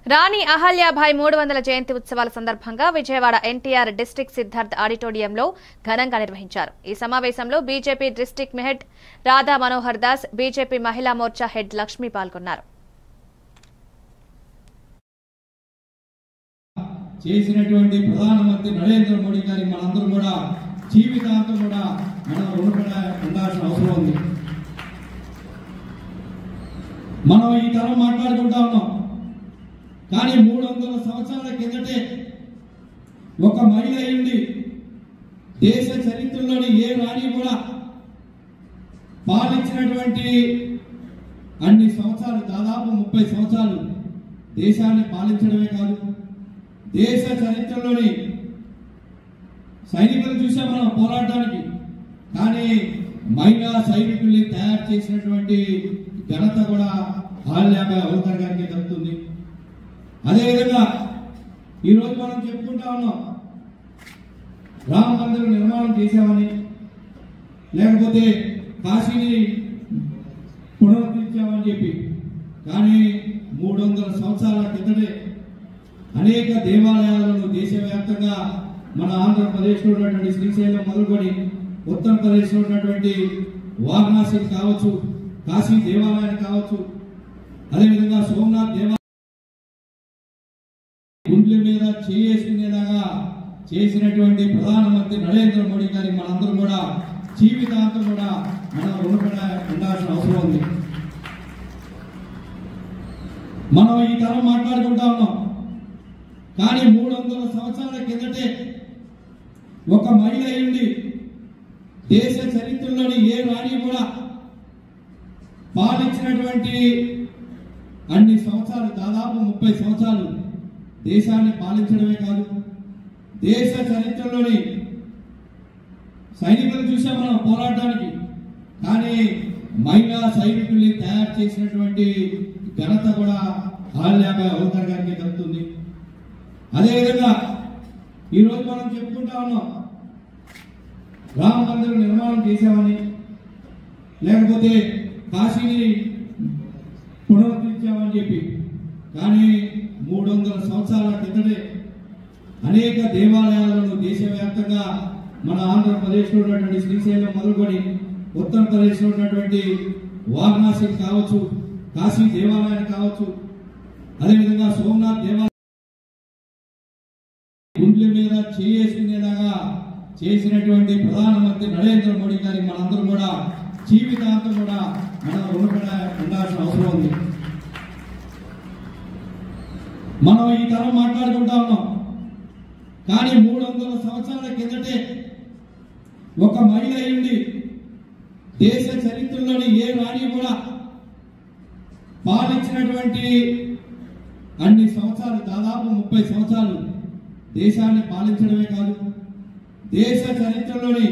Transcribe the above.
రాణి అహల్యాబాయి 300వ జయంతి ఉత్సవాల సందర్భంగా విజయవాడ ఎన్టీఆర్ డిస్ట్రిక్ట్ సిద్ధార్థ్ ఆడిటోరియంలో ఘనంగా నిర్వహించారు. ఈ సమావేశంలో BJP district head Radha Manohar Das, BJP మహిళా మోర్చా హెడ్ లక్ష్మి పాల్గొన్నారు. చేసినటువంటి ప్రధానమంత్రి నరేంద్ర మోడీ గారి మనందరూ కూడా జీవితాంతం కూడా మనం రుణపడి ఉండాల్సిన అవసరం ఉంది. మనం ఈ తరం మాట్లాడుకుంటా ఉన్నాం, కానీ 300 సంవత్సరాల కిందటే ఒక మహిళ అయింది. దేశ చరిత్రలోని ఏ రాణి కూడా పాలించినటువంటి అన్ని సంవత్సరాలు, దాదాపు 30 సంవత్సరాలు దేశాన్ని పాలించడమే కాదు, దేశ చరిత్రలోని సైనికులు చూసాం మనం పోరాటానికి, కానీ మహిళా సైనికుల్ని తయారు చేసినటువంటి ఘనత కూడా అహల్యాబాయి హోల్కర్ గారికి దక్కుతుంది. అదేవిధంగా ఈరోజు మనం చెప్పుకుంటా ఉన్నాం, రామ మందిర నిర్మాణం చేశామని, లేకపోతే కాశీని పునరుద్ధరించామని చెప్పి, కానీ 300 సంవత్సరాల కిందటే అనేక దేవాలయాలను దేశవ్యాప్తంగా మన ఆంధ్రప్రదేశ్లో ఉన్నటువంటి శ్రీశైలం మొదలుకొని ఉత్తరప్రదేశ్లో ఉన్నటువంటి వారణాసి కావచ్చు, కాశీ దేవాలయాన్ని కావచ్చు, అదేవిధంగా సోమనాథ్ దేవాలయం గుండెల మీద చేసుకునేలాగా చేసినటువంటి ప్రధానమంత్రి నరేంద్ర మోడీ గారి మనందరూ కూడా జీవితాంతం కూడా మనం రుణపడి ఉండాల్సిన అవసరం ఉంది. మనం ఈ తరం మాట్లాడుకుంటా ఉన్నాం, కానీ 300 సంవత్సరాల కిందటే ఒక మహిళ అయింది. దేశ చరిత్రలోని ఏ రాణి కూడా పాలించినటువంటి అన్ని సంవత్సరాలు, దాదాపు 30 సంవత్సరాలు దేశాన్ని పాలించడమే కాదు, దేశ చరిత్రలోని సైనికులు చూసాం మనం పోరాటానికి, కానీ మహిళా సైనికుల్ని తయారు చేసినటువంటి ఘనత కూడా అహల్యాబాయి హోల్కర్ గారికి దక్కుతుంది. అదేవిధంగా ఈరోజు మనం చెప్పుకుంటా ఉన్నాం, రామ మందిర నిర్మాణం చేశామని, లేకపోతే కాశీని పునరుద్ధరించామని చెప్పి, కానీ 300 సంవత్సరాల కిందటే అనేక దేవాలయాలను దేశవ్యాప్తంగా మన ఆంధ్రప్రదేశ్లో ఉన్నటువంటి శ్రీశైలం మొదలుకొని ఉత్తరప్రదేశ్లో ఉన్నటువంటి వారణాసి కావచ్చు, కాశీ దేవాలయాన్ని కావచ్చు, అదేవిధంగా సోమనాథ్ దేవాలయం గుండెల మీద చేసుకునేలాగా చేసినటువంటి ప్రధానమంత్రి నరేంద్ర మోడీ గారి మనందరూ కూడా జీవితాంతం కూడా మనం రుణపడి ఉండాల్సిన అవసరం ఉంది. మనం ఈ తరం మాట్లాడుకుంటా ఉన్నాం, కానీ 300 సంవత్సరాల కిందటే ఒక మహిళ అయింది. దేశ చరిత్రలోని ఏ రాణి కూడా పాలించినటువంటి అన్ని సంవత్సరాలు, దాదాపు 30 సంవత్సరాలు దేశాన్ని పాలించడమే కాదు, దేశ చరిత్రలోని